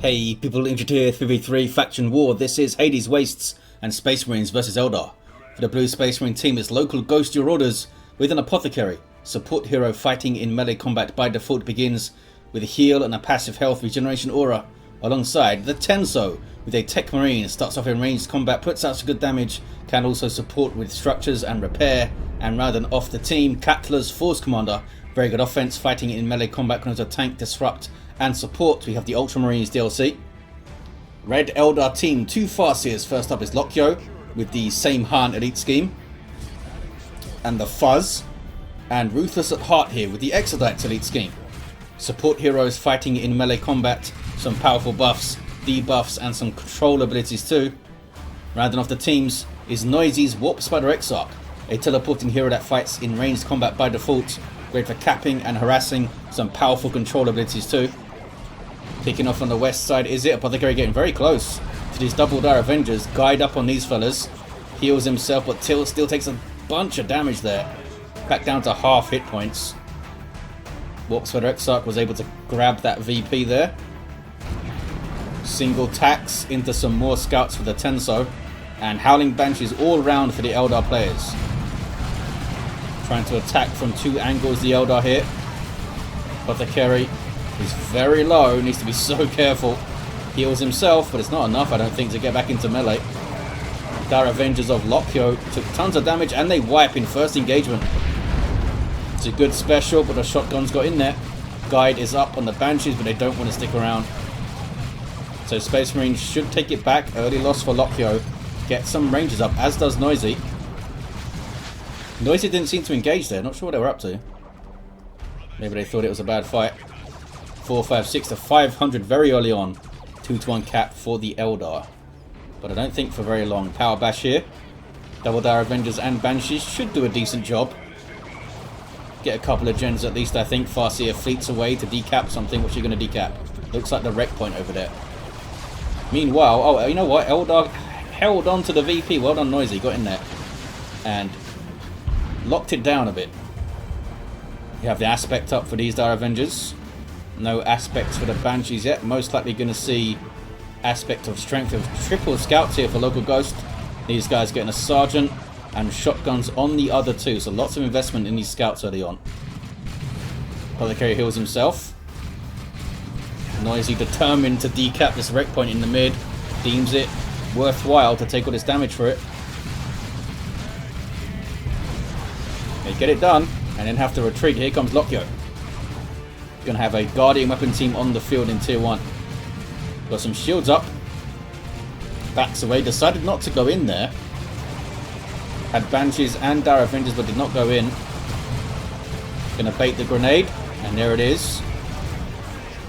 Hey people, injured here, 3v3 faction war. This is Hades Wastes and Space Marines versus Eldar. For the blue Space Marine team is Local Ghost Your Orders with an Apothecary. Support hero fighting in melee combat by default begins with a heal and a passive health regeneration aura. Alongside the Tenso with a Techmarine, starts off in ranged combat, puts out some good damage, can also support with structures and repair. And rather than off the team, Katla's Force Commander, very good offense, fighting in melee combat, can also tank, disrupt and support. We have the Ultramarines DLC. Red Eldar team, two Farseers. First up is Lokyo with the same Han elite scheme and the Fuzz, and Ruthless at heart here with the Exarch elite scheme. Support heroes fighting in melee combat, some powerful buffs, debuffs and some control abilities too. Rounding off the teams is Noisy's Warp Spider Exarch, a teleporting hero that fights in ranged combat by default, great for capping and harassing, some powerful control abilities too. Kicking off on the west side is it Apothecary, getting very close to these double dire Avengers. Guide up on these fellas, heals himself but still takes a bunch of damage there, back down to half hit points. Warp Spider Exarch was able to grab that VP there. Single tacks into some more scouts for the Tenso, and Howling Banshees all round for the Eldar players. Trying to attack from two angles, the Eldar here. Apothecary is very low, needs to be so careful. Heals himself, but it's not enough, I don't think, to get back into melee. Dire Avengers of Lokyo took tons of damage and they wipe in first engagement. It's a good special, but the shotguns got in there. Guide is up on the Banshees, but they don't want to stick around. So Space Marines should take it back. Early loss for Lokyo. Get some ranges up, as does Noisy. Noisy didn't seem to engage there, not sure what they were up to. Maybe they thought it was a bad fight. 456 to 500 very early on. 2-1 cap for the Eldar. But I don't think for very long. Power bash here. Double dire Avengers and Banshees should do a decent job. Get a couple of gens at least, I think. Farseer fleets away to decap something. What's she going to decap? Looks like the wreck point over there. Meanwhile, oh, you know what? Eldar held on to the VP. Well done, Noisy. Got in there. And locked it down a bit. You have the aspect up for these dire Avengers. No aspects for the Banshees yet. Most likely going to see aspect of strength of triple scouts here for Local Ghost. These guys getting a sergeant and shotguns on the other two. So lots of investment in these scouts early on. Apothecary heals himself. Noisy determined to decap this wreck point in the mid. Deems it worthwhile to take all this damage for it. They get it done and then have to retreat. Here comes Lokyo. Going to have a Guardian weapon team on the field in tier 1. Got some shields up. Backs away. Decided not to go in there. Had Banshees and dire Avengers but did not go in. Going to bait the grenade. And there it is.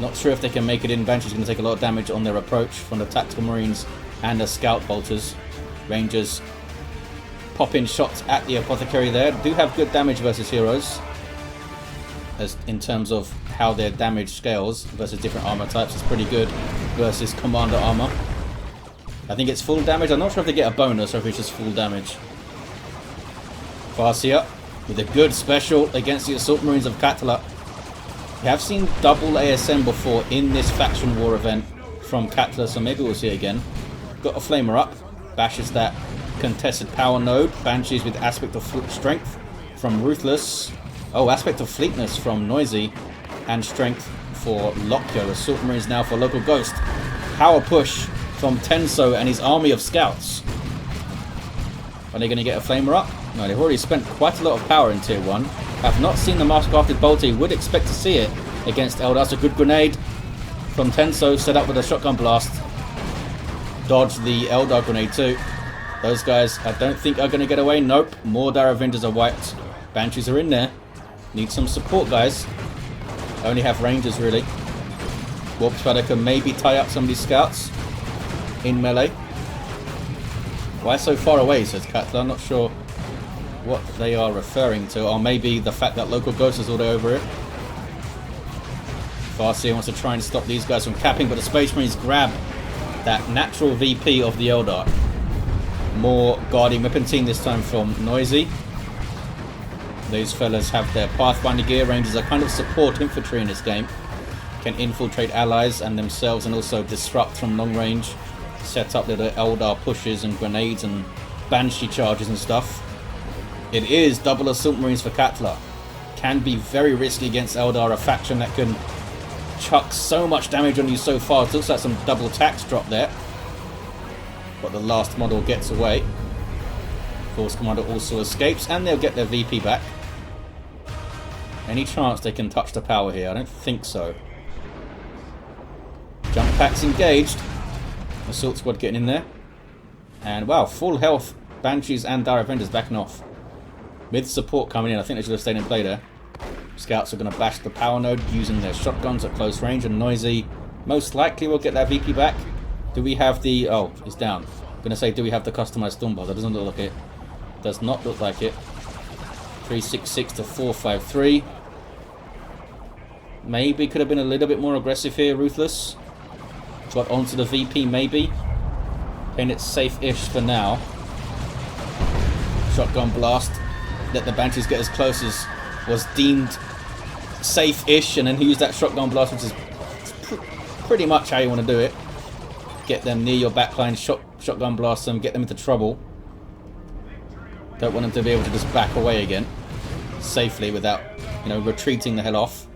Not sure if they can make it in. Banshees going to take a lot of damage on their approach from the Tactical Marines and the Scout Bolters. Rangers pop in shots at the Apothecary there. Do have good damage versus heroes. As in terms of how their damage scales versus different armor types, it's pretty good versus commander armor. I think it's full damage. I'm not sure if they get a bonus or if it's just full damage. Farseer with a good special against the Assault Marines of Katla. We have seen double ASM before in this faction war event from Katla, so maybe we'll see it again. Got a flamer up, bashes that contested power node. Banshees with aspect of strength from Ruthless. Oh, aspect of fleetness from Noisy, and strength for Lokyo. Assault Marines now for Local Ghost. Power push from Tenso and his army of scouts. Are they going to get a flamer up? No, they've already spent quite a lot of power in tier 1. I've not seen the Mastercrafted Bolter. Would expect to see it against Eldar. That's a good grenade from Tenso, set up with a shotgun blast. Dodge the Eldar grenade too. Those guys I don't think are going to get away. Nope. More dire Avengers are wiped. Banshees are in there. Need some support, guys. Only have Rangers, really. Warp Spider can maybe tie up some of these scouts in melee. Why so far away, says Katla. I'm not sure what they are referring to. Or maybe the fact that Local Ghost is all the way over it. Farseer wants to try and stop these guys from capping, but the Space Marines grab that natural VP of the Eldar. More Guardian weapon team, this time from Noisy. These fellas have their Pathfinder gear. Rangers are kind of support infantry in this game. can infiltrate allies and themselves, and also disrupt from long range. Set up little Eldar pushes and grenades and Banshee charges and stuff. It is double Assault Marines for Katla. Can be very risky against Eldar, a faction that can chuck so much damage on you so far. It looks like some double tax drop there. But the last model gets away. Force Commander also escapes, and they'll get their VP back. Any chance they can touch the power here? I don't think so. Jump packs engaged. Assault Squad getting in there. And wow, full health Banshees and Dire Avengers backing off. With support coming in, I think they should have stayed in play there. Scouts are going to bash the power node using their shotguns at close range, and Noisy most likely will get that VP back. Do we have the... oh, it's down. I'm going to say, do we have the customized Stormbolts? That doesn't look like it. Does not look like it. 366 to 453. Maybe could have been a little bit more aggressive here, Ruthless. Got onto the VP, maybe. And it's safe-ish for now. Shotgun blast. Let the Banshees get as close as was deemed safe-ish, and then he used that shotgun blast, which is pretty much how you want to do it. Get them near your backline, shotgun blast them, get them into trouble. Don't want them to be able to just back away again safely without, you know, retreating the hell off.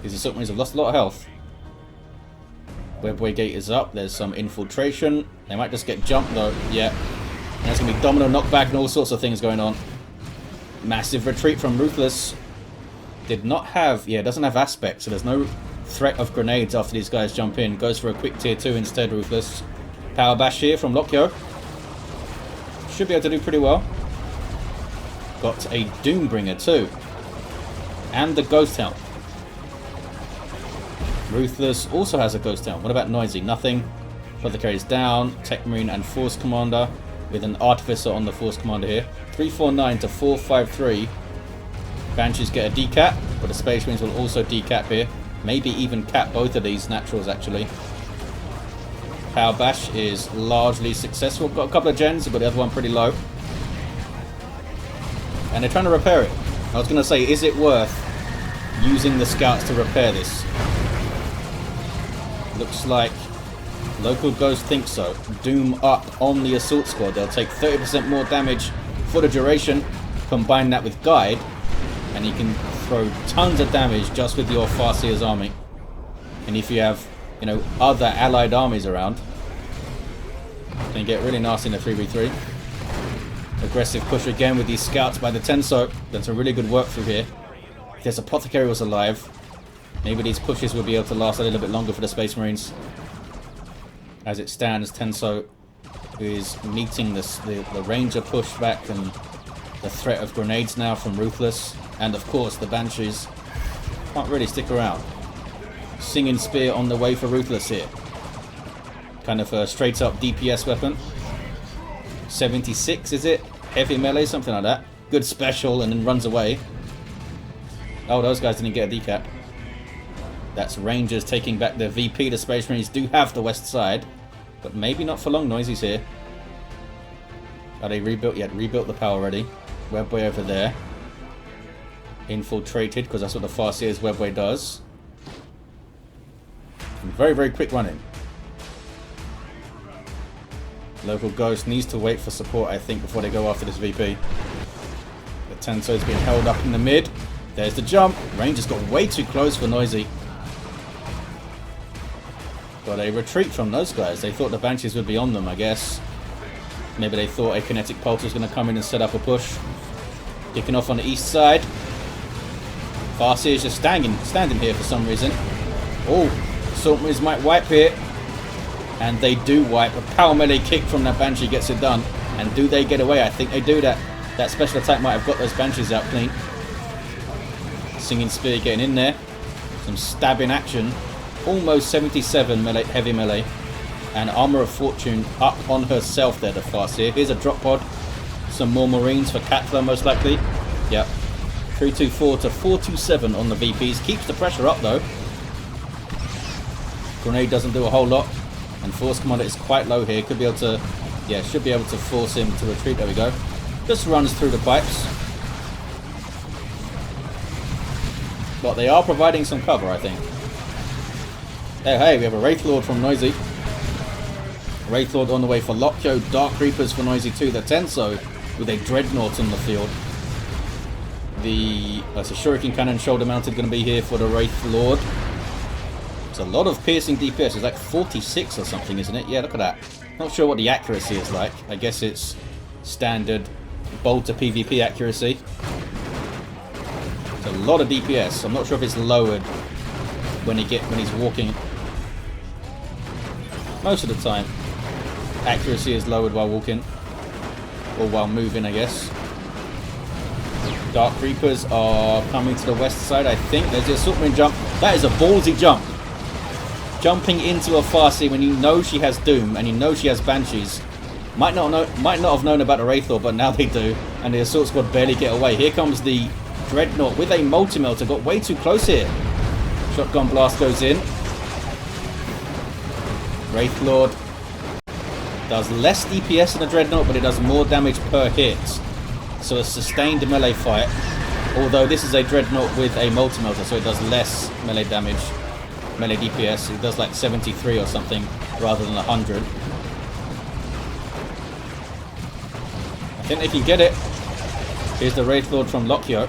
These Assault Marines have lost a lot of health. Webway gate is up. There's some infiltration. They might just get jumped though. Yeah. And there's going to be domino knockback and all sorts of things going on. Massive retreat from Ruthless. Did not have... yeah, doesn't have aspect, so there's no threat of grenades after these guys jump in. Goes for a quick tier 2 instead, Ruthless. Power bash here from Lokyo. Should be able to do pretty well. Got a Doombringer too. And the Ghost Helm. Ruthless also has a Ghost Helm. What about Noisy? Nothing. Apothecary's down. Techmarine and Force Commander. With an Artificer on the Force Commander here. 349 to 453. Banshees get a decap, but the Space Marines will also decap here. Maybe even cap both of these naturals actually. Power Bash is largely successful. Got a couple of gens, but the other one pretty low. And they're trying to repair it. I was going to say, is it worth using the scouts to repair this? Looks like Local Ghost thinks so. Doom up on the Assault Squad. They'll take 30% more damage for the duration. Combine that with Guide, and you can throw tons of damage just with your Farseer's army. And if you have, you know, other allied armies around, then you get really nasty in the 3v3. Aggressive push again with these scouts by the Tenso. Done some really good work through here. If this Apothecary was alive, maybe these pushes will be able to last a little bit longer for the Space Marines. As it stands, Tenso is meeting the Ranger pushback and the threat of grenades now from Ruthless. And of course, the Banshees can't really stick around. Singing Spear on the way for Ruthless here. Kind of a straight up DPS weapon. 76, is it? Heavy melee, something like that. Good special, and then runs away. Oh, those guys didn't get a decap. That's Rangers taking back their VP. The Space Marines do have the west side, but maybe not for long. Noisy's here. Are they rebuilt yet? Rebuilt the power already. Webway over there. Infiltrated, because that's what the Farseer's Webway does. And very, very quick running. Local Ghost needs to wait for support, I think, before they go after this VP. The Tenso's being held up in the mid. There's the jump. Rangers got way too close for Noisy. Got a retreat from those guys. They thought the Banshees would be on them, I guess. Maybe they thought a kinetic pulse was going to come in and set up a push. Kicking off on the east side. Farseer is just standing here for some reason. Oh, Assault Marines might wipe here. And they do wipe. A power melee kick from that Banshee gets it done. And do they get away? I think they do. That special attack might have got those Banshees out clean. Singing Spear getting in there. Some stabbing action. Almost 77 melee, heavy melee. And Armor of Fortune up on herself there, the Farseer. Here's a drop pod. Some more Marines for Katla, most likely. Yep. 324 to 427 on the VPs. Keeps the pressure up, though. Grenade doesn't do a whole lot. And Force Commander is quite low here. Could be able to... yeah, should be able to force him to retreat. There we go. Just runs through the pipes. But they are providing some cover, I think. Hey, we have a Wraith Lord from Noisy. Wraith Lord on the way for Lokyo. Dark Reapers for Noisy too. The Tenso with a Dreadnought on the field. That's a Shuriken Cannon shoulder mounted going to be here for the Wraith Lord. It's a lot of piercing DPS. It's like 46 or something, isn't it? Yeah, look at that. Not sure what the accuracy is like. I guess it's standard bolter PvP accuracy. It's a lot of DPS. I'm not sure if it's lowered when he's walking. Most of the time, accuracy is lowered while walking. Or while moving, I guess. Dark Reapers are coming to the west side, I think. There's the Assault Marine jump. That is a ballsy jump. Jumping into a Farseer when you know she has Doom and you know she has Banshees. Might not have known about the Wraith Lord, but now they do. And the Assault Squad barely get away. Here comes the Dreadnought with a Multi-Melter. Got way too close here. Shotgun blast goes in. Wraith Lord does less DPS than a Dreadnought, but it does more damage per hit. So a sustained melee fight. Although this is a Dreadnought with a Multi-Melter, so it does less melee damage. Melee DPS. It does like 73 or something rather than 100. I think they can get it. Here's the Wraith Lord from Lokyo.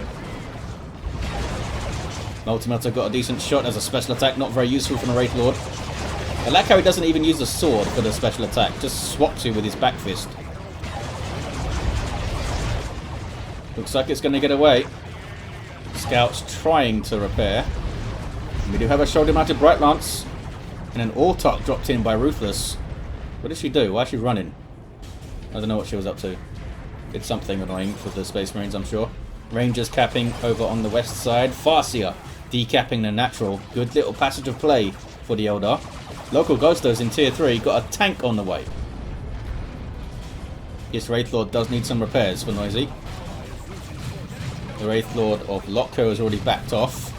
Multi-Melter got a decent shot as a special attack. Not very useful from the Wraith Lord. I like how he doesn't even use the sword for the special attack. Just swats you with his back fist. Looks like it's going to get away. Scout's trying to repair. We do have a shoulder-mounted Bright Lance. And an Autarch dropped in by Ruthless. What did she do? Why is she running? I don't know what she was up to. Did something annoying for the Space Marines, I'm sure. Rangers capping over on the west side. Farseer decapping the natural. Good little passage of play for the Eldar. Local Ghosters in tier 3 got a tank on the way. This Wraith Lord does need some repairs for Noisy. The Wraith Lord of Lokyo has already backed off.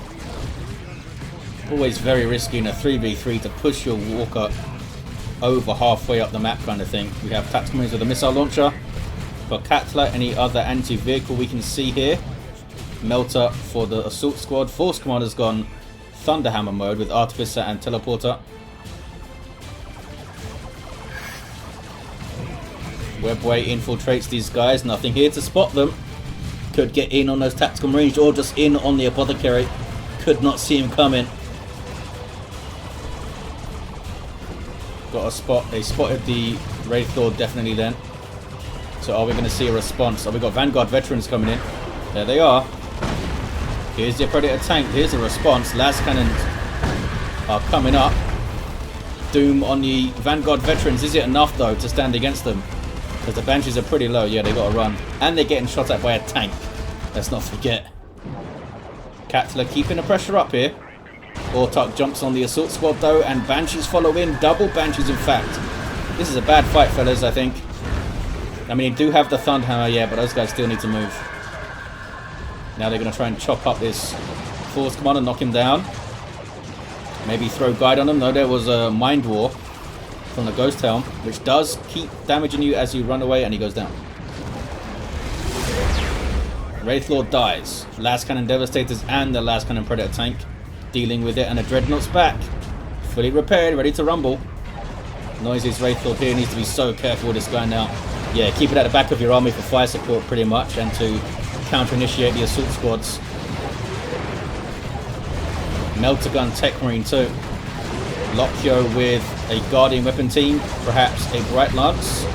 Always very risky in a 3v3 to push your walker over halfway up the map kind of thing. We have Techmarine with a missile launcher. For Katla, any other anti-vehicle we can see here. Melter for the Assault Squad. Force Commander's gone Thunderhammer mode with Artificer and Teleporter. Webway infiltrates these guys. Nothing here to spot them. Could get in on those tactical marines or just in on the Apothecary. Could not see him coming. Got a spot. They spotted the Wraith Lord definitely then. So are we going to see a response? Oh, we got Vanguard veterans coming in. There they are. Here's the Predator tank. Here's a response. Las cannons are coming up. Doom on the Vanguard veterans. Is it enough though to stand against them? Because the Banshees are pretty low. Yeah, they got to run. And they're getting shot at by a tank. Let's not forget. Katla keeping the pressure up here. Autarch jumps on the Assault Squad though. And Banshees follow in. Double Banshees in fact. This is a bad fight, fellas, I think. I mean, you do have the Thunderhammer, yeah, but those guys still need to move. Now they're going to try and chop up this Force Commander, knock him down. Maybe throw Guide on him. No, there was a Mind War from the Ghost Helm, which does keep damaging you as you run away, and he goes down. Wraith Lord dies. Last Cannon Devastators and the Last Cannon Predator tank dealing with it, and a Dreadnought's back. Fully repaired, ready to rumble. Noisy's Wraith Lord here needs to be so careful with this guy now. Yeah, keep it at the back of your army for fire support pretty much, and to counter-initiate the assault squads. Melter Gun Techmarine too. Lokyo with a Guardian weapon team, perhaps a Bright Lance.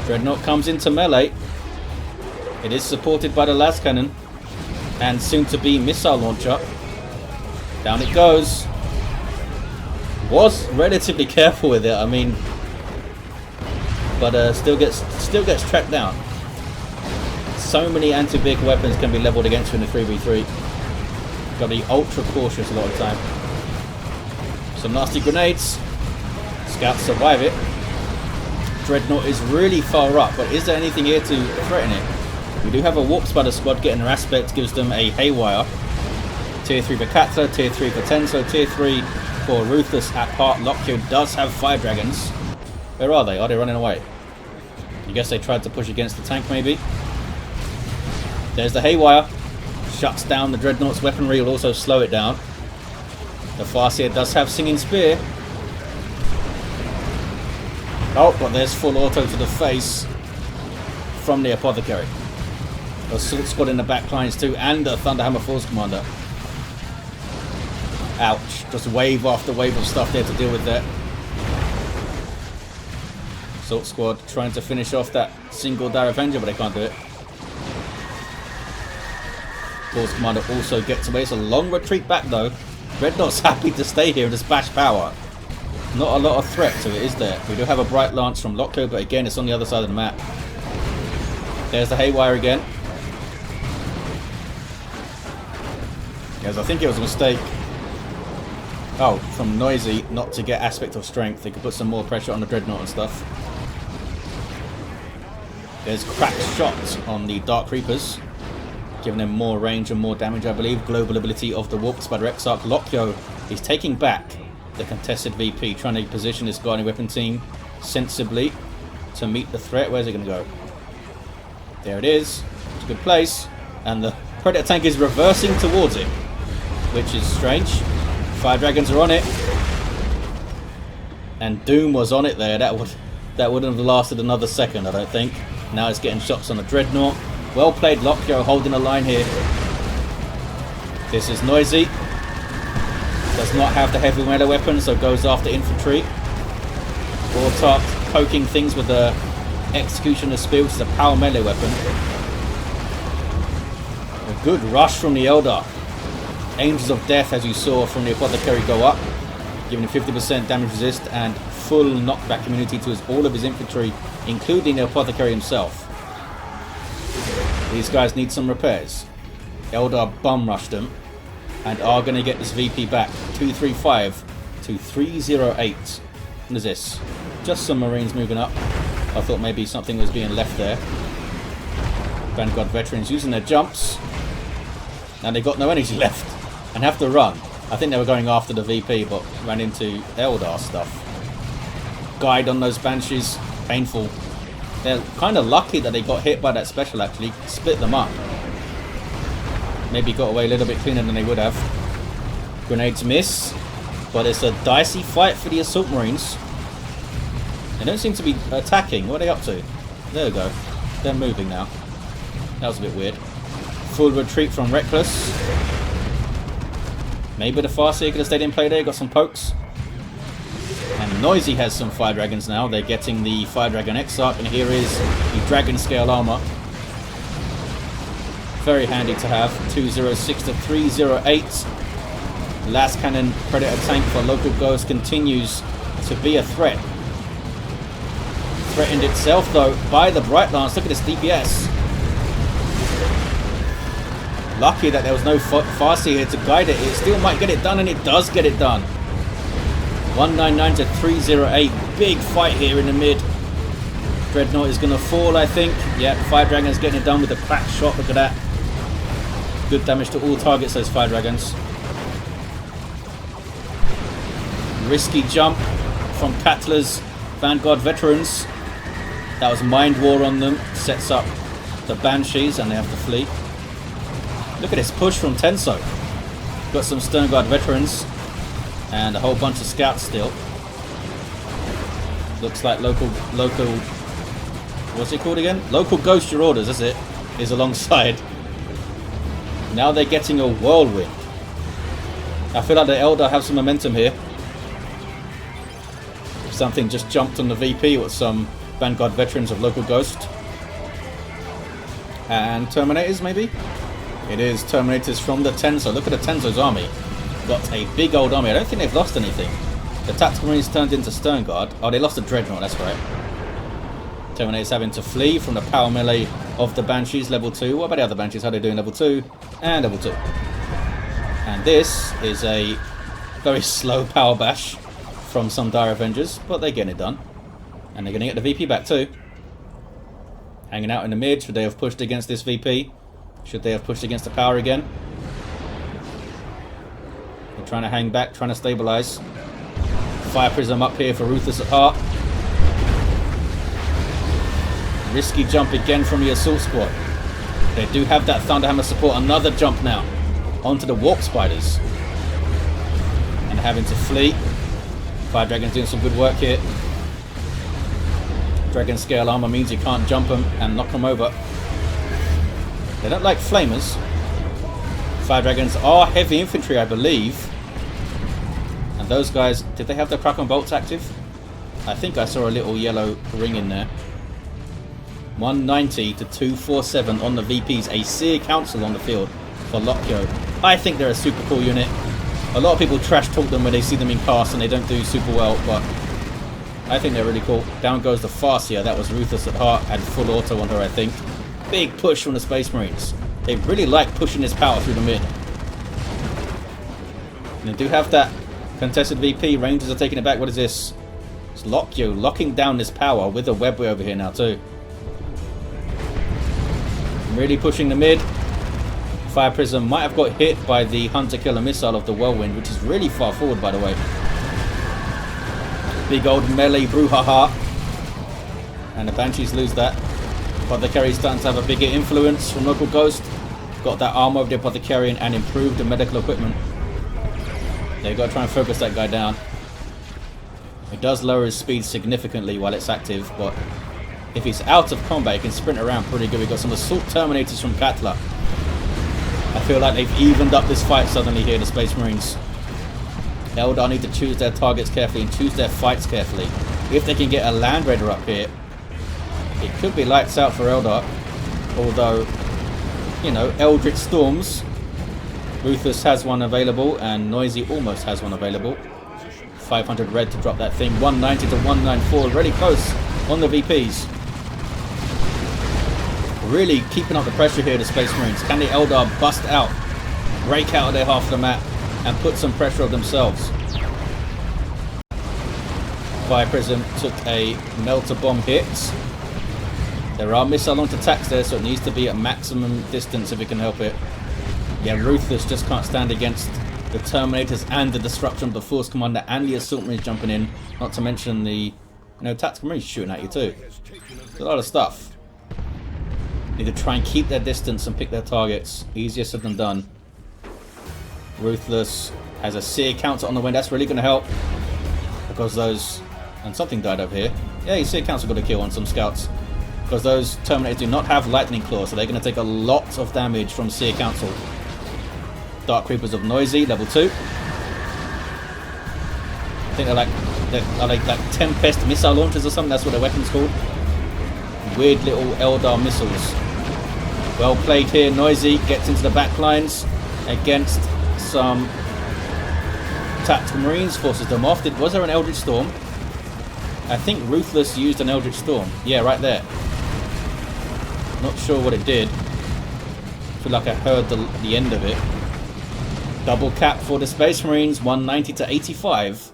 Dreadnought comes into melee. It is supported by the Las Cannon and soon to be missile launcher. Down it goes. Was relatively careful with it, I mean, but still gets tracked down. So many anti-vehicle weapons can be leveled against you in a 3v3. Got to be ultra cautious a lot of the time. Some nasty grenades. Scouts survive it. Dreadnought is really far up, but is there anything here to threaten it? We do have a Warp Spider squad getting their aspect, gives them a Haywire. Tier 3 for Katla, Tier 3 for Tenso, Tier 3 for Ruthless at heart. Lokyo does have Fire Dragons. Where are they? Are they running away? I guess they tried to push against the tank maybe. There's the Haywire. shuts down the Dreadnought's weaponry, will also slow it down. The Farseer does have Singing Spear. Oh, but there's full auto to the face from the Apothecary. Assault Squad in the back lines too, and the Thunderhammer Force Commander. Ouch. Just wave after wave of stuff there to deal with that. Assault Squad trying to finish off that single Dire Avenger, but they can't do it. Force Commander also gets away. It's a long retreat back though. Dreadnought's happy to stay here and just bash power. Not a lot of threat to it, is there? We do have a Bright Lance from Lokyo, but again, it's on the other side of the map. There's the Haywire again. Yes, I think it was a mistake. Oh, from Noisy not to get Aspect of Strength. They could put some more pressure on the Dreadnought and stuff. There's cracked shots on the Dark Reapers, giving them more range and more damage, I believe. Global ability of the Warp Spider Exarch. Lokyo is taking back the contested VP, trying to position this Guardian Weapon team sensibly to meet the threat. Where's it going to go? There it is. It's a good place. And the Predator tank is reversing towards it, which is strange. Fire Dragons are on it. And Doom was on it there. That wouldn't have lasted another second, I don't think. Now it's getting shots on the Dreadnought. Well played, Lokyo, holding a line here. This is Noisy. Does not have the heavy melee weapon, so goes after infantry. Wartark poking things with the Executioner Spear, which is a power melee weapon. A good rush from the Eldar. Angels of Death, as you saw from the Apothecary, go up, giving him 50% damage resist and full knockback immunity to all of his infantry, including the Apothecary himself. These guys need some repairs. Eldar bum rushed them and are going to get this VP back. 235 to 308. What is this? Just some Marines moving up. I thought maybe something was being left there. Vanguard veterans using their jumps. And they've got no energy left and have to run. I think they were going after the VP, but ran into Eldar stuff. Guide on those Banshees. Painful. They're kind of lucky that they got hit by that special, actually. Split them up. Maybe got away a little bit cleaner than they would have. Grenades miss. But it's a dicey fight for the Assault Marines. They don't seem to be attacking. What are they up to? There we go. They're moving now. That was a bit weird. Full retreat from Ruthless. Maybe the Farseer could have stayed in play there. Got some pokes. And Noisy has some Fire Dragons now. They're getting the Fire Dragon Exarch, and here is the Dragon Scale Armor. Very handy to have. 206 to 308. Last Cannon Predator tank for Local Ghost continues to be a threat. Threatened itself though by the Bright Lance. Look at this DPS. Lucky that there was no Farseer here to guide it. It still might get it done, and it does get it done. 199 to 308. Big fight here in the mid. Dreadnought is going to fall, I think. Yeah, Fire Dragon's getting it done with a cracked shot. Look at that. Good damage to all targets, those Fire Dragons. Risky jump from Katla's Vanguard veterans. That was Mind War on them. Sets up the Banshees, and they have to flee. Look at this push from Tenso. Got some Stern Guard veterans and a whole bunch of scouts still. Looks like local what's it called again? LocalghostUrOrders, that's it, is alongside. Now they're getting a whirlwind. I feel like the Eldar have some momentum here. Something just jumped on the VP with some Vanguard veterans of Local Ghost. And Terminators, maybe? It is Terminators from the Tenso. Look at the Tenso's army. Got a big old army. I don't think they've lost anything. The Tactical Marines turned into Stern Guard. Oh, they lost a Dreadnought, that's right. Terminators having to flee from the power melee of the Banshees, level 2. What about the other Banshees? How are they doing? Level 2 and level 2. And this is a very slow power bash from some Dire Avengers, but they're getting it done. And they're going to get the VP back too. Hanging out in the mid. Should they have pushed against this VP? Should they have pushed against the power again? They're trying to hang back, trying to stabilize. Fire Prism up here for Ruthless at heart. Risky jump again from the Assault Squad. They do have that Thunderhammer support. Another jump now onto the Warp Spiders. And having to flee. Fire Dragon's doing some good work here. Dragon Scale Armor means you can't jump them and knock them over. They don't like Flamers. Fire Dragons are heavy infantry, I believe. And those guys, did they have the Kraken Bolts active? I think I saw a little yellow ring in there. 190 to 247 on the VPs. A Seer Council on the field for Lokyo. I think they're a super cool unit. A lot of people trash talk them when they see them in cast and they don't do super well, but I think they're really cool. Down goes the Farseer. That was Ruthless at heart. Had full auto on her, I think. Big push from the Space Marines. They really like pushing this power through the mid. And they do have that contested VP. Rangers are taking it back. What is this? It's Lokyo locking down this power with a webway over here now too. Really pushing the mid. Fire Prism might have got hit by the Hunter Killer missile of the Whirlwind, which is really far forward, by the way. Big old melee brouhaha. And the Banshees lose that. Apothecary starting to have a bigger influence from Local Ghost. Got that armor of the Apothecarian and improved the medical equipment. They've got to try and focus that guy down. It does lower his speed significantly while it's active, but if he's out of combat, he can sprint around pretty good. We've got some Assault Terminators from Katla. I feel like they've evened up this fight suddenly here, the Space Marines. Eldar need to choose their targets carefully and choose their fights carefully. If they can get a Land Raider up here, it could be lights out for Eldar. Although, you know, Eldritch Storms. Ruthless has one available and Noisy almost has one available. 500 red to drop that thing. 190 to 194, really close on the VPs. Really keeping up the pressure here, the Space Marines. Can the Eldar bust out, break out of their half of the map, and put some pressure on themselves? Fire Prism took a Melter Bomb hit. There are missile launched attacks there, so it needs to be at maximum distance if it can help it. Yeah, Ruthless just can't stand against the Terminators and the Disruption of the Force Commander and the Assault Marines jumping in. Not to mention the, Tactical Marines shooting at you too. There's a lot of stuff. Need to try and keep their distance and pick their targets. Easier said than done. Ruthless has a Seer Counter on the way. That's really going to help. Because those... And something died over here. Yeah, your Seer Counter got a kill on some scouts. Because those Terminators do not have Lightning Claw, so they're going to take a lot of damage from Seer Council. Dark Creepers of Noisy, level 2. I think they're like Tempest missile launchers or something. That's what their weapon's called. Weird little Eldar missiles. Well played here. Noisy gets into the back lines against some Tactical Marines, forces them off. Was there an Eldritch Storm? I think Ruthless used an Eldritch Storm. Yeah, right there. Not sure what it did. I feel like I heard the end of it. Double cap for the Space Marines, 190 to 85.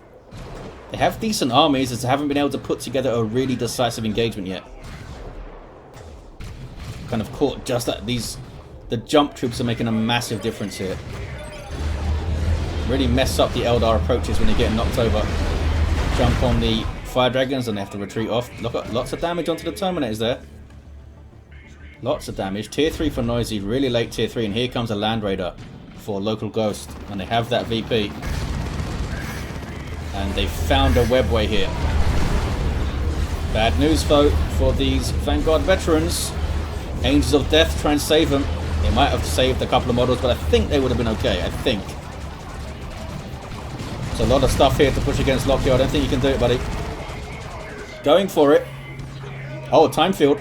They have decent armies, as they haven't been able to put together a really decisive engagement yet. Kind of caught just that the jump troops are making a massive difference here. Really mess up the Eldar approaches when they get knocked over. Jump on the Fire Dragons and they have to retreat off. Lots of damage onto the Terminators there. Lots of damage. Tier 3 for Noisy, really late tier 3, and here comes a Land Raider for Local Ghost, and they have that VP. And they found a webway here. Bad news, though, for these Vanguard veterans. Angels of Death try and save them. They might have saved a couple of models, but I think they would have been okay. I think. There's a lot of stuff here to push against Lokyo. I don't think you can do it, buddy. Going for it. Oh, time field.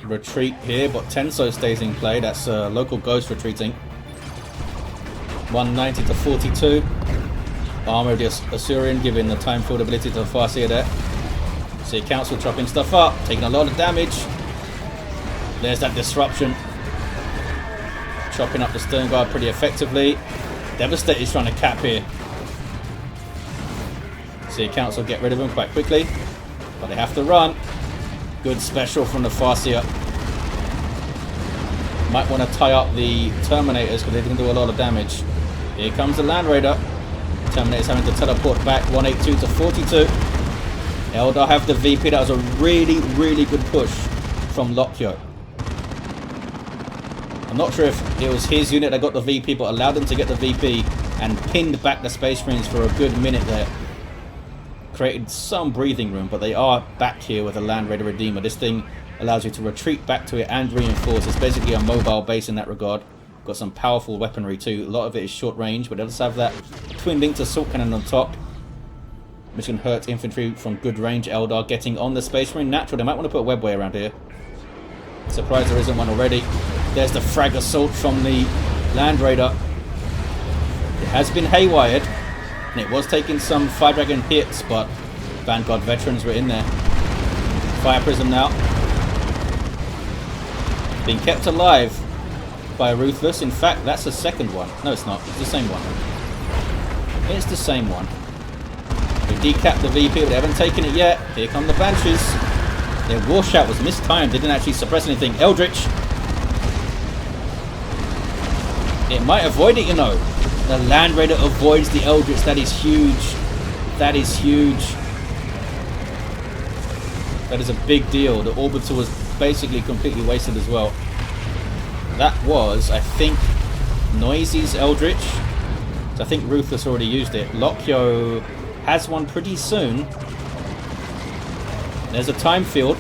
Retreat here, but Tenso stays in play. That's Local Ghost retreating. 190 to 42. Armor of the Assyrian giving the time field ability to the Farseer there. See Council chopping stuff up, taking a lot of damage. There's that disruption. Chopping up the Stern Guard pretty effectively. Devastator's trying to cap here. See Council get rid of him quite quickly, but they have to run. Good special from the Farseer. Might want to tie up the Terminators because they can do a lot of damage. Here comes the Land Raider. Terminators having to teleport back. 182 to 42. Eldar have the VP. That was a really, really good push from Lokyo. I'm not sure if it was his unit that got the VP, but allowed them to get the VP and pinned back the Space Marines for a good minute there. Created some breathing room, but they are back here with a Land Raider Redeemer. This thing allows you to retreat back to it and reinforce. It's basically a mobile base in that regard. Got some powerful weaponry too. A lot of it is short range, but it does have that twin-linked assault cannon on top, which can hurt infantry from good range. Eldar getting on the Space Marine. Natural, they might want to put a webway around here. Surprised there isn't one already. There's the frag assault from the Land Raider. It has been haywired, and it was taking some Fire Dragon hits, but Vanguard veterans were in there. Fire Prism now. Being kept alive by Ruthless. In fact, that's the second one. No, it's not. It's the same one. It's the same one. We decapped the VP, but they haven't taken it yet. Here come the Banshees. Their war shout was mistimed. They didn't actually suppress anything. Eldritch. It might avoid it, you know. The Land Raider avoids the Eldritch. That is huge. That is huge. That is a big deal. The Orbital was basically completely wasted as well. That was, I think, Noisy's Eldritch. So I think Ruthless already used it. Lokyo has one pretty soon. There's a time field.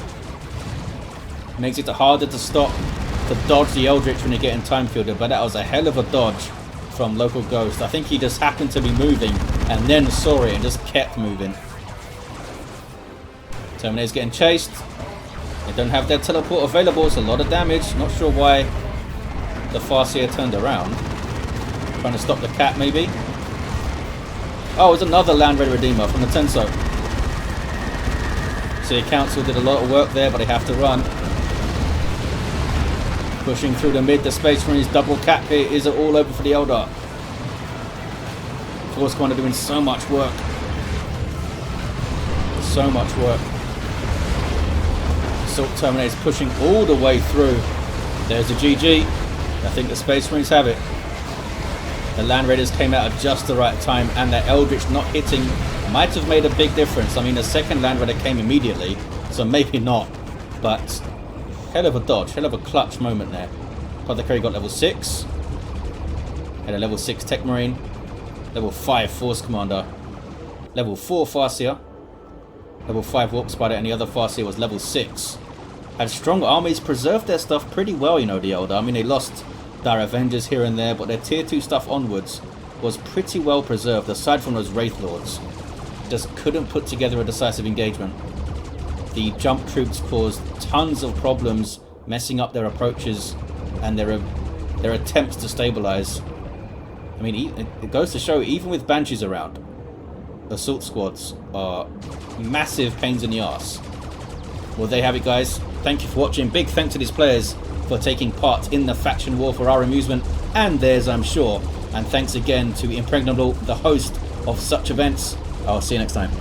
Makes it harder to stop, to dodge the Eldritch when you get in time fielded, but that was a hell of a dodge from Local Ghost. I think he just happened to be moving and then saw it and just kept moving. Terminator's getting chased. They don't have their teleport available. It's a lot of damage. Not sure why the Farseer turned around. Trying to stop the cat, maybe. Oh, it's another Land Raider Redeemer from the Tenso. City Council did a lot of work there, but they have to run. Pushing through the mid, the Space Marines double cap here is all over for the Eldar. Force Commander doing so much work. So much work. Assault Terminator is pushing all the way through. There's a GG. I think the Space Marines have it. The Land Raiders came out at just the right time, and the Eldritch not hitting might have made a big difference. I mean, the second Land Raider came immediately, so maybe not. But hell of a dodge, hell of a clutch moment there. Apothecary got level 6. Had a level 6 Techmarine. Level 5 Force Commander. Level 4 Farseer. Level 5 Warp Spider, and the other Farseer was level 6. Had strong armies, preserved their stuff pretty well, you know, the Eldar. I mean, they lost their Avengers here and there, but their tier 2 stuff onwards was pretty well preserved, aside from those Wraith Lords. Just couldn't put together a decisive engagement. The jump troops caused tons of problems, messing up their approaches and their attempts to stabilize. I mean, it goes to show, even with Banshees around, assault squads are massive pains in the arse. Well, there you have it, guys. Thank you for watching. Big thanks to these players for taking part in the faction war for our amusement and theirs, I'm sure. And thanks again to Impregnable, the host of such events. I'll see you next time.